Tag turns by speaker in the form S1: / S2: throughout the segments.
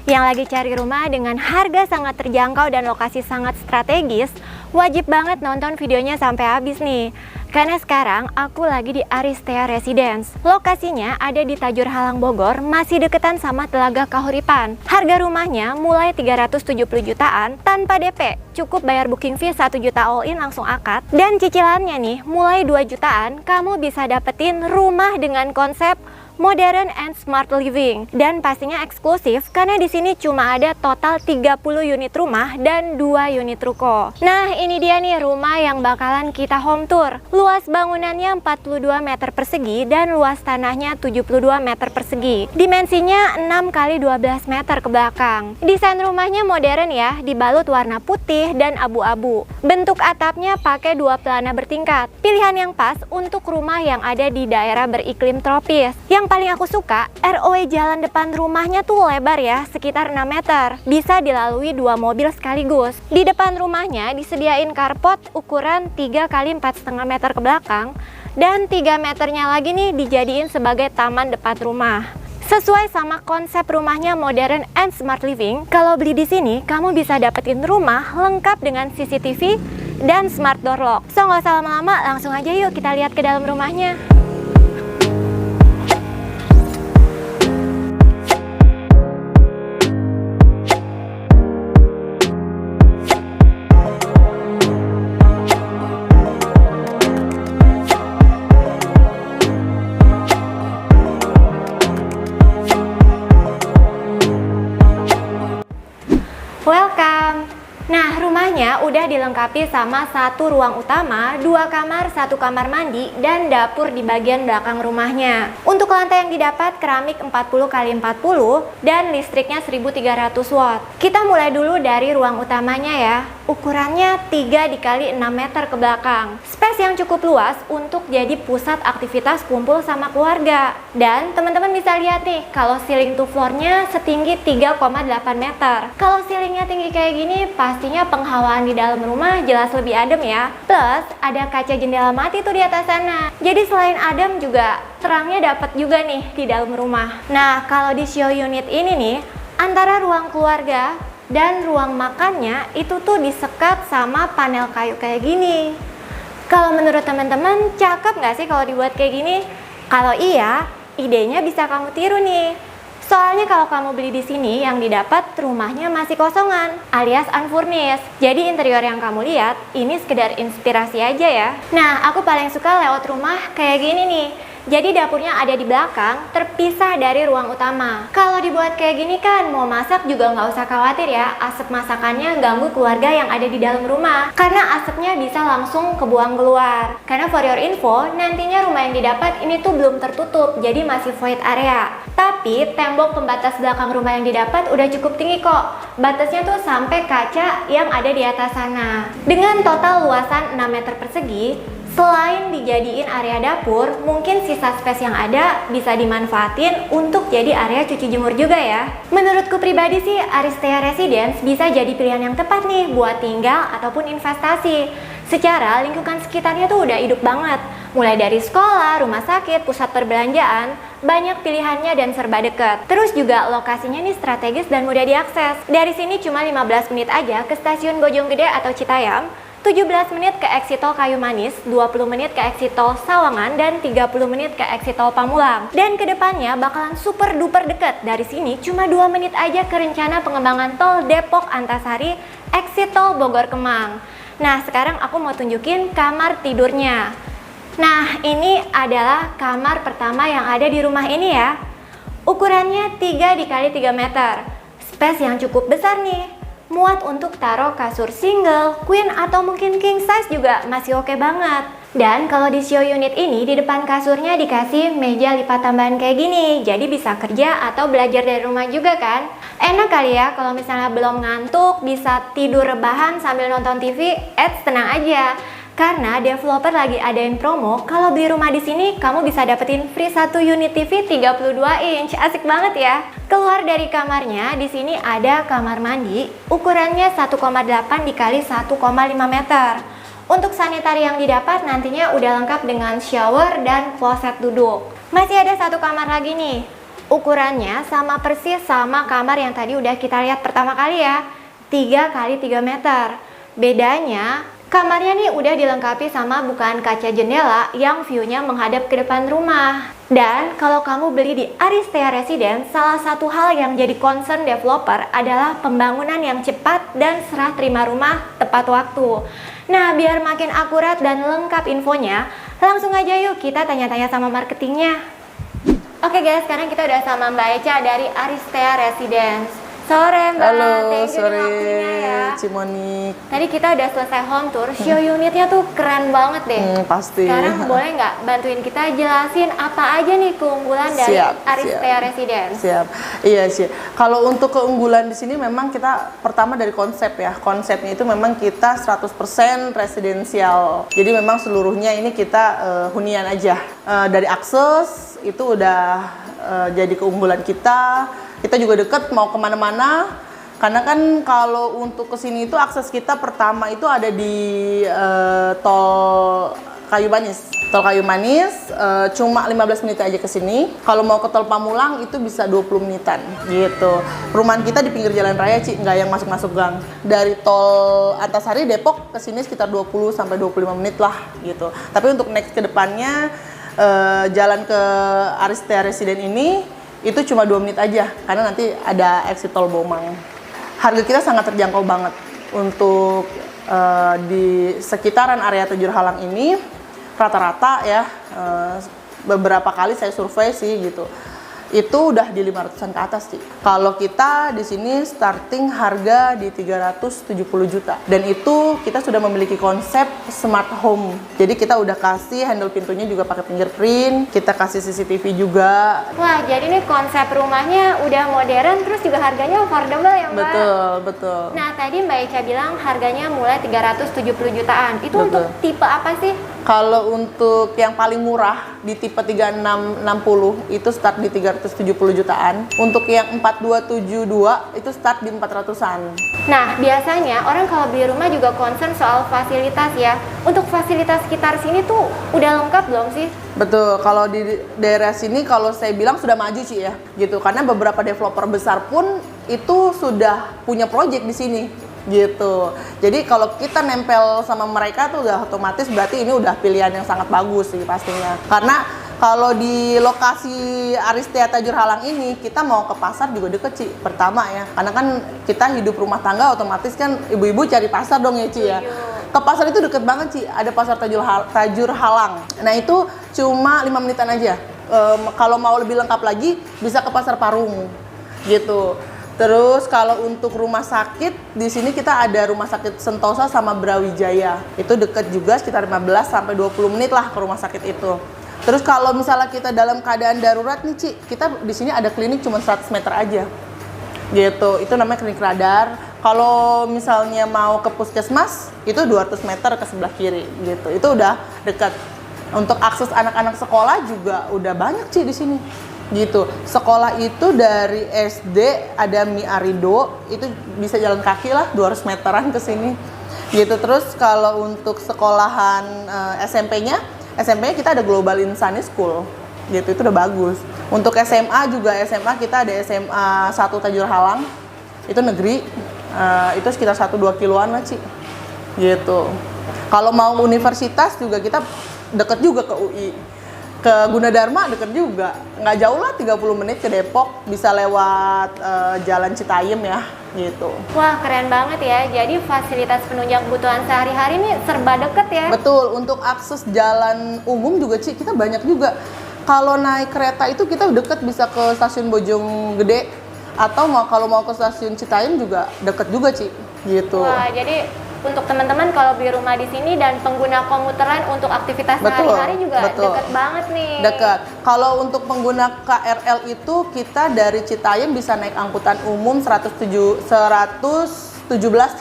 S1: Yang lagi cari rumah dengan harga sangat terjangkau dan lokasi sangat strategis, wajib banget nonton videonya sampai habis nih. Karena sekarang aku lagi di Aristea Residence. Lokasinya ada di Tajur Halang Bogor, masih deketan sama Telaga Kahuripan. Harga rumahnya mulai 370 jutaan tanpa DP. Cukup bayar booking fee 1 juta all in langsung akad. Dan cicilannya nih mulai 2 jutaan, kamu bisa dapetin rumah dengan konsep modern and smart living, dan pastinya eksklusif karena di sini cuma ada total 30 unit rumah dan 2 unit ruko. Nah, ini dia nih rumah yang bakalan kita home tour. Luas bangunannya 42 meter persegi dan luas tanahnya 72 meter persegi. Dimensinya 6 kali 12 meter ke belakang. Desain rumahnya modern ya, dibalut warna putih dan abu-abu. Bentuk atapnya pakai 2 pelana bertingkat. Pilihan yang pas untuk rumah yang ada di daerah beriklim tropis. Yang paling aku suka, ROW jalan depan rumahnya tuh lebar ya, sekitar 6 meter. Bisa dilalui 2 mobil sekaligus. Di depan rumahnya disediain carport ukuran 3 kali 4,5 meter ke belakang, dan 3 meternya lagi nih dijadiin sebagai taman depan rumah. Sesuai sama konsep rumahnya modern and smart living, kalau beli di sini kamu bisa dapetin rumah lengkap dengan CCTV dan smart door lock. So nggak usah lama-lama, langsung aja yuk kita lihat ke dalam rumahnya. Welcome! Nah, rumahnya udah dilengkapi sama 1 ruang utama, 2 kamar, 1 kamar mandi, dan dapur di bagian belakang rumahnya. Untuk lantai yang didapat keramik 40 x 40 dan listriknya 1300 watt. Kita mulai dulu dari ruang utamanya ya. Ukurannya 3 x 6 meter ke belakang. Space yang cukup luas untuk jadi pusat aktivitas kumpul sama keluarga. Dan teman-teman bisa lihat nih, kalau ceiling to floor-nya setinggi 3,8 meter. Kalau ceilingnya tinggi kayak gini, pastinya penghawaan di dalam rumah jelas lebih adem ya. Plus, ada kaca jendela mati tuh di atas sana. Jadi selain adem juga, terangnya dapat juga nih di dalam rumah. Nah, kalau di show unit ini nih, antara ruang keluarga dan ruang makannya itu tuh disekat sama panel kayu kayak gini. Kalau menurut teman-teman, cakep nggak sih kalau dibuat kayak gini? Kalau iya, idenya bisa kamu tiru nih. Soalnya kalau kamu beli di sini, yang didapat rumahnya masih kosongan, alias unfurnished. Jadi interior yang kamu lihat, ini sekedar inspirasi aja ya. Nah, aku paling suka layout rumah kayak gini nih. Jadi dapurnya ada di belakang, terpisah dari ruang utama. Kalau dibuat kayak gini kan, mau masak juga nggak usah khawatir ya, asap masakannya ganggu keluarga yang ada di dalam rumah. Karena asapnya bisa langsung kebuang keluar. Karena for your info, nantinya rumah yang didapat ini tuh belum tertutup, jadi masih void area. Tapi tembok pembatas belakang rumah yang didapat udah cukup tinggi kok. Batasnya tuh sampai kaca yang ada di atas sana. Dengan total luasan 6 meter persegi, selain dijadiin area dapur, mungkin sisa space yang ada bisa dimanfaatin untuk jadi area cuci jemur juga ya. Menurutku pribadi sih, Aristea Residence bisa jadi pilihan yang tepat nih buat tinggal ataupun investasi. Secara lingkungan sekitarnya tuh udah hidup banget. Mulai dari sekolah, rumah sakit, pusat perbelanjaan, banyak pilihannya dan serba deket. Terus juga lokasinya nih strategis dan mudah diakses. Dari sini cuma 15 menit aja ke stasiun Bojonggede atau Citayam, 17 menit ke exit tol Kayu Manis, 20 menit ke exit tol Sawangan, dan 30 menit ke exit tol Pamulang. Dan kedepannya bakalan super duper deket. Dari sini cuma 2 menit aja ke rencana pengembangan tol Depok Antasari, exit tol Bogor Kemang. Nah, sekarang aku mau tunjukin kamar tidurnya. Nah, ini adalah kamar pertama yang ada di rumah ini ya. Ukurannya 3 x 3 meter. Space yang cukup besar nih. Muat untuk taruh kasur single, queen, atau mungkin king size juga masih oke banget. Dan kalau di show unit ini, di depan kasurnya dikasih meja lipat tambahan kayak gini. Jadi bisa kerja atau belajar dari rumah juga kan. Enak kali ya kalau misalnya belum ngantuk, bisa tidur rebahan sambil nonton TV. Tenang aja. Karena developer lagi adain promo, kalau beli rumah di sini kamu bisa dapetin free 1 unit TV 32 inch. Asik banget ya. Keluar dari kamarnya, di sini ada kamar mandi, ukurannya 1,8 dikali 1,5 meter. Untuk sanitari yang didapat nantinya udah lengkap dengan shower dan kloset duduk. Masih ada 1 kamar lagi nih. Ukurannya sama persis sama kamar yang tadi udah kita lihat pertama kali ya, 3 kali 3 meter. Bedanya, kamarnya nih udah dilengkapi sama bukaan kaca jendela yang view-nya menghadap ke depan rumah. Dan kalau kamu beli di Aristea Residence, salah satu hal yang jadi concern developer adalah pembangunan yang cepat dan serah terima rumah tepat waktu. Nah, biar makin akurat dan lengkap infonya, langsung aja yuk kita tanya-tanya sama marketingnya. Oke guys, sekarang kita udah sama Mbak Eca dari Aristea Residence. Sore Mbak,
S2: halo,
S1: thank you
S2: sore
S1: waktunya ya.
S2: Cimonik.
S1: Tadi kita udah selesai home tour, show unitnya tuh keren banget deh.
S2: Pasti.
S1: Sekarang boleh nggak bantuin kita jelasin apa aja nih keunggulan dari Aristea Residence?
S2: Siap, iya sih. Kalau untuk keunggulan di sini memang kita pertama dari konsep ya. Konsepnya itu memang kita 100% residensial. Jadi memang seluruhnya ini kita hunian aja. Dari akses itu udah jadi keunggulan kita. Kita juga deket mau kemana-mana, karena kan kalau untuk kesini itu akses kita pertama itu ada di tol Kayu Manis. Tol Kayu Manis cuma 15 menit aja ke sini. Kalau mau ke tol Pamulang itu bisa 20 menitan gitu. Perumahan kita di pinggir jalan raya, Ci, nggak yang masuk-masuk gang. Dari tol Antasari Depok ke sini sekitar 20 sampai 25 menit lah gitu. Tapi untuk next ke depannya jalan ke Aristea Residence ini itu cuma 2 menit aja, karena nanti ada exit tol Bomang. Harga kita sangat terjangkau banget untuk di sekitaran area Tajur Halang ini. Rata-rata ya, beberapa kali saya survei sih gitu, itu udah di 500-an ke atas sih. Kalau kita di sini starting harga di 370 juta. Dan itu kita sudah memiliki konsep smart home. Jadi kita udah kasih handle pintunya juga pakai fingerprint, kita kasih CCTV juga.
S1: Wah, jadi nih konsep rumahnya udah modern, terus juga harganya affordable ya Mbak?
S2: Betul, betul.
S1: Nah, tadi Mbak Eca bilang harganya mulai 370 jutaan. Itu
S2: Betul.
S1: untuk tipe apa sih?
S2: Kalau untuk yang paling murah di tipe 3660 itu start di 370 jutaan. Untuk yang 4272 itu start di 400-an.
S1: Nah, biasanya orang kalau beli rumah juga concern soal fasilitas ya. Untuk fasilitas sekitar sini tuh udah lengkap belum sih?
S2: Betul, kalau di daerah sini kalau saya bilang sudah maju sih ya, gitu. Karena beberapa developer besar pun itu sudah punya project di sini. Gitu. Jadi kalau kita nempel sama mereka tuh udah otomatis berarti ini udah pilihan yang sangat bagus sih pastinya. Karena kalau di lokasi Aristea Tajur Halang ini kita mau ke pasar juga deket, Ci. Pertama ya, karena kan kita hidup rumah tangga otomatis kan ibu-ibu cari pasar dong ya, Ci ya. Ke pasar itu deket banget, Ci. Ada pasar Tajur Halang. Nah itu cuma 5 menitan aja. Kalau mau lebih lengkap lagi bisa ke pasar Parung gitu. Terus kalau untuk rumah sakit, di sini kita ada rumah sakit Sentosa sama Brawijaya. Itu deket juga sekitar 15 sampai 20 menit lah ke rumah sakit itu. Terus kalau misalnya kita dalam keadaan darurat nih, Ci, kita di sini ada klinik cuma 100 meter aja. Gitu. Itu namanya klinik radar. Kalau misalnya mau ke puskesmas, itu 200 meter ke sebelah kiri gitu. Itu udah dekat. Untuk akses anak-anak sekolah juga udah banyak, Ci, di sini. Gitu. Sekolah itu dari SD ada Mi Arido, itu bisa jalan kaki lah 200 meteran ke sini. Gitu. Terus kalau untuk sekolahan SMP-nya kita ada Global Insani School. Gitu, itu udah bagus. Untuk SMA juga kita ada SMA 1 Tajur Halang. Itu negeri. Itu sekitar 1-2 kiloan lah, Ci. Gitu. Kalau mau universitas juga kita deket juga ke UI. Ke Gunadarma deket juga, nggak jauh lah 30 menit ke Depok, bisa lewat jalan Citayam ya gitu.
S1: Wah, keren banget ya, jadi fasilitas penunjang kebutuhan sehari-hari ini serba deket ya.
S2: Betul, untuk akses jalan umum juga, Ci, kita banyak juga. Kalau naik kereta itu kita deket, bisa ke stasiun Bojonggede, atau kalau mau ke stasiun Citayam juga deket juga, Ci, gitu.
S1: Wah, jadi untuk teman-teman kalau beli rumah di sini dan pengguna komuteran untuk aktivitas sehari-hari juga deket banget nih.
S2: Dekat. Kalau untuk pengguna KRL itu kita dari Citayam bisa naik angkutan umum 117,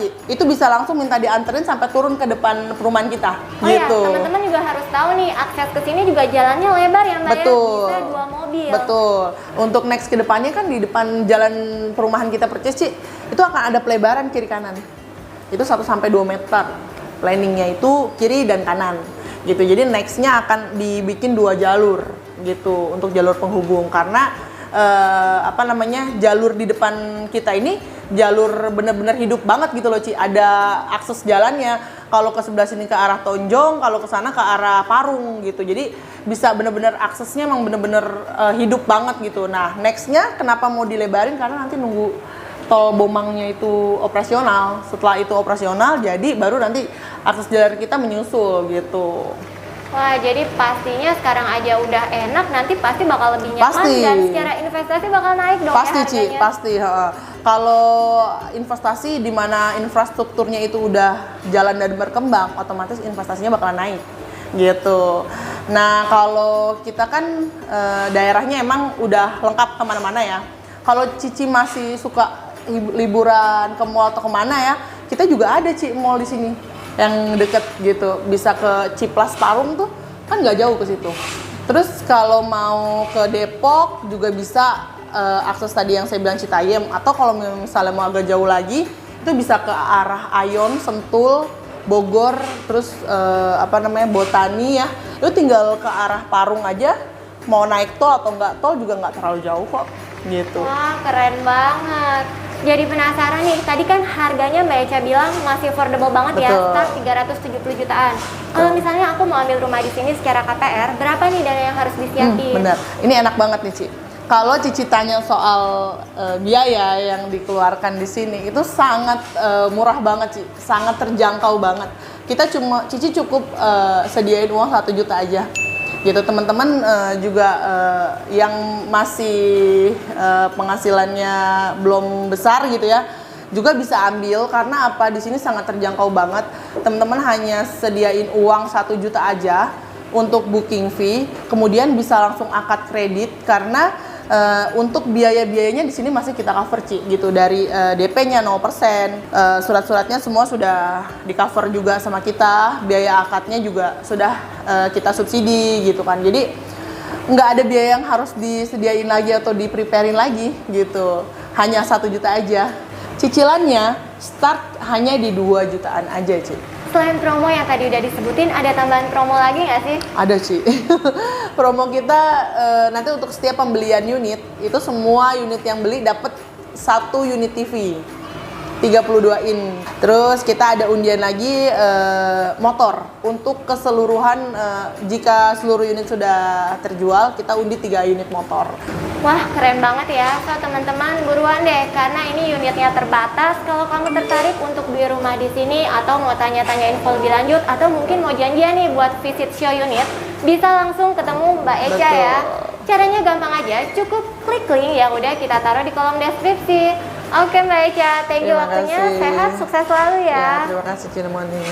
S2: Ci. Itu bisa langsung minta dianterin sampai turun ke depan perumahan kita.
S1: Oh
S2: gitu.
S1: Ya, teman-teman juga harus tahu nih, akses ke sini juga jalannya lebar ya Mbak.
S2: Betul.
S1: Ya? Bisa 2 mobil.
S2: Betul. Untuk next ke depannya kan di depan jalan perumahan kita Percis, Ci, itu akan ada pelebaran kiri kanan. Itu 1-2 meter. Planningnya itu kiri dan kanan gitu. Jadi nextnya akan dibikin 2 jalur gitu untuk jalur penghubung, karena apa namanya, jalur di depan kita ini jalur bener-bener hidup banget gitu loh Ci. Ada akses jalannya. Kalau ke sebelah sini ke arah Tonjong, kalau ke sana ke arah Parung gitu. Jadi bisa bener-bener aksesnya emang bener-bener hidup banget gitu. Nah nextnya kenapa mau dilebarin, karena nanti nunggu tol Bomangnya itu operasional. Setelah itu operasional, jadi baru nanti akses jalan kita menyusul gitu.
S1: Wah, jadi pastinya sekarang aja udah enak, nanti pasti bakal lebih nyaman
S2: Pasti.
S1: dan secara investasi bakal naik dong
S2: Pasti
S1: ya
S2: Ci,
S1: harganya.
S2: pasti. Kalau investasi di mana infrastrukturnya itu udah jalan dan berkembang, otomatis investasinya bakalan naik gitu. Nah kalau kita kan daerahnya emang udah lengkap kemana-mana ya. Kalau Cici masih suka liburan ke mall atau kemana ya, kita juga ada Ci mall di sini yang deket gitu, bisa ke Ciplas Parung tuh kan nggak jauh ke situ. Terus kalau mau ke Depok juga bisa akses tadi yang saya bilang Citayam, atau kalau misalnya mau agak jauh lagi itu bisa ke arah Ayon, Sentul, Bogor, terus apa namanya Botani ya. Itu tinggal ke arah Parung aja, mau naik tol atau nggak tol juga nggak terlalu jauh kok gitu.
S1: Wah, keren banget. Jadi penasaran nih, tadi kan harganya Mbak Eca bilang masih affordable banget ya,
S2: Betul.
S1: start 370 jutaan. Kalau misalnya aku mau ambil rumah di sini secara KPR, berapa nih dana yang harus disiapin?
S2: Bener, ini enak banget nih Ci. Kalau Cici tanya soal biaya yang dikeluarkan di sini, itu sangat murah banget Ci, sangat terjangkau banget. Cici cukup sediain uang 1 juta aja. Gitu teman-teman juga yang masih penghasilannya belum besar gitu ya, juga bisa ambil karena apa, di sini sangat terjangkau banget. Teman-teman hanya sediain uang 1 juta aja untuk booking fee, kemudian bisa langsung akad kredit karena untuk biaya-biayanya di sini masih kita cover Ci gitu, dari DP-nya 0%, surat-suratnya semua sudah di cover juga sama kita, biaya akadnya juga sudah kita subsidi gitu kan. Jadi nggak ada biaya yang harus disediain lagi atau di-preparein lagi gitu, hanya 1 juta aja. Cicilannya start hanya di 2 jutaan aja Ci.
S1: Selain promo yang tadi udah disebutin, ada tambahan promo lagi nggak sih?
S2: Ada Ci. Promo kita nanti untuk setiap pembelian unit itu semua unit yang beli dapat 1 unit TV 32 in. Terus kita ada undian lagi motor untuk keseluruhan, jika seluruh unit sudah terjual kita undi 3 unit motor.
S1: Wah, keren banget ya. So, teman-teman buruan deh karena ini unitnya terbatas. Kalau kamu tertarik untuk beli rumah di sini atau mau tanya-tanya info lebih lanjut atau mungkin mau janjian nih buat visit show unit, bisa langsung ketemu Mbak Eca ya. Caranya gampang aja, cukup klik link yang udah kita taruh di kolom deskripsi. Oke Mbak Eca, thank you
S2: Terima
S1: waktunya.
S2: kasih.
S1: Sehat, sukses selalu ya.
S2: Ya, terima kasih Cinemoni.